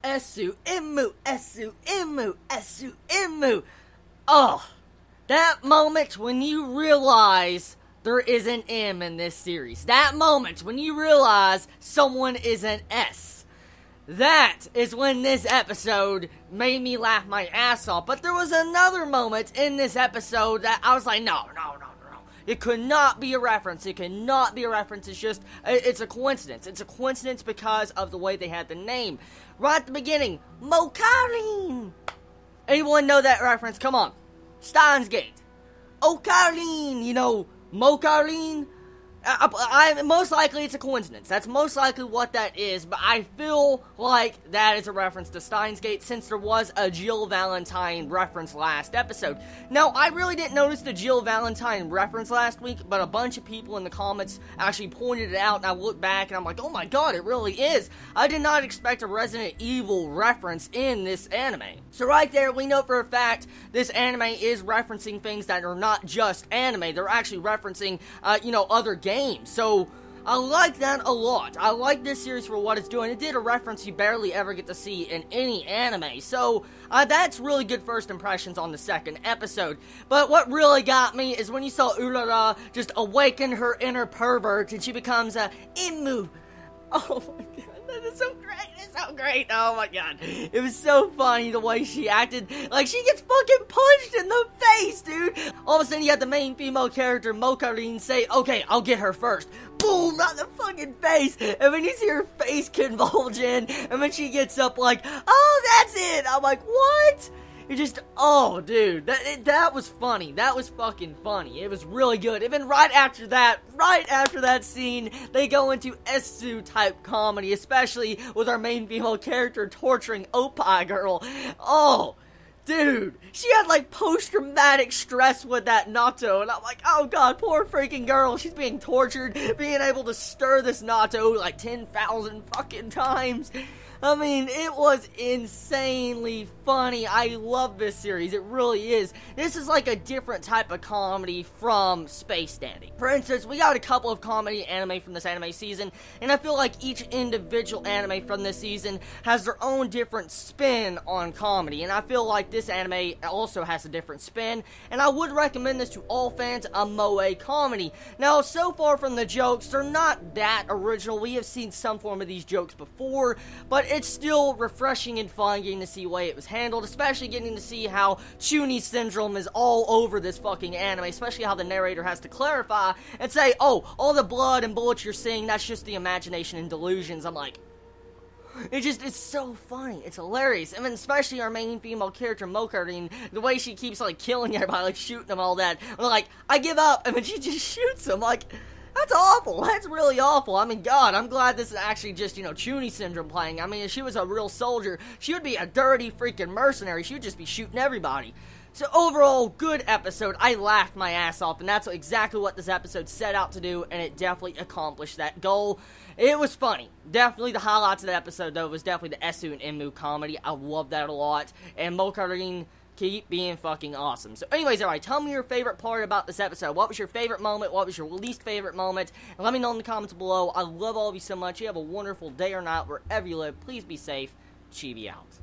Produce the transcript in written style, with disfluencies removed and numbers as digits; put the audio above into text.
Esu, Imu, Esu, Imu, Esu, Imu. Oh, that moment when you realize there is an M in this series. That moment when you realize someone is an S. That is when this episode made me laugh my ass off. But there was another moment in this episode that I was like, no. It could not be a reference. It cannot be a reference. It's a coincidence. It's a coincidence because of the way they had the name. Right at the beginning, Mokarin. Anyone know that reference? Come on. Steins Gate. Okarin, Mokarin. Most likely it's a coincidence. That's most likely what that is, but I feel like that is a reference to Steins Gate since there was a Jill Valentine reference last episode. Now, I really didn't notice the Jill Valentine reference last week, but a bunch of people in the comments actually pointed it out, and I looked back and I'm like, oh my god, it really is. I did not expect a Resident Evil reference in this anime. So right there, we know for a fact this anime is referencing things that are not just anime. They're actually referencing, other games. So, I like that a lot. I like this series for what it's doing. It did a reference you barely ever get to see in any anime. So, that's really good first impressions on the second episode. But what really got me is when you saw Urara just awaken her inner pervert and she becomes a Imu. Oh my god. That is so great, it's so great, oh my god. It was so funny the way she acted, like she gets fucking punched in the face, dude. All of a sudden you have the main female character, Mokarin, say, okay, I'll get her first. Boom, right in the fucking face, and then you see her face convulge in, and then she gets up like, oh, that's it. I'm like, what? It just, oh, dude, that was funny. That was fucking funny. It was really good. Even right after that scene, they go into Esu type comedy, especially with our main female character torturing Opie girl. Oh, dude, she had like post-traumatic stress with that natto, and I'm like, oh god, poor freaking girl. She's being tortured, being able to stir this natto like 10,000 fucking times. I mean, it was insanely funny. I love this series. It really is. This is like a different type of comedy from Space Dandy. For instance, we got a couple of comedy anime from this anime season, and I feel like each individual anime from this season has their own different spin on comedy, and I feel like this anime also has a different spin, and I would recommend this to all fans of moe comedy. Now, so far from the jokes, they're not that original. We have seen some form of these jokes before, but it's still refreshing and fun getting to see the way it was handled, especially getting to see how Chuni syndrome is all over this fucking anime, especially how the narrator has to clarify and say, oh, all the blood and bullets you're seeing, that's just the imagination and delusions. I'm like, it's so funny. It's hilarious. And then especially our main female character, Mokarin, the way she keeps, like, killing everybody, like, shooting them, all that. I'm like, I give up, and then she just shoots them, like, that's awful. That's really awful. I mean, god, I'm glad this is actually just, Chuni syndrome playing. I mean, if she was a real soldier, she would be a dirty freaking mercenary. She would just be shooting everybody. So overall, good episode. I laughed my ass off, and that's exactly what this episode set out to do, and it definitely accomplished that goal. It was funny. Definitely the highlights of the episode, though, was definitely the Esu and Imu comedy. I love that a lot. And Mokarin, keep being fucking awesome. So anyways, alright, tell me your favorite part about this episode. What was your favorite moment? What was your least favorite moment? And let me know in the comments below. I love all of you so much. You have a wonderful day or night wherever you live. Please be safe. Chibi out.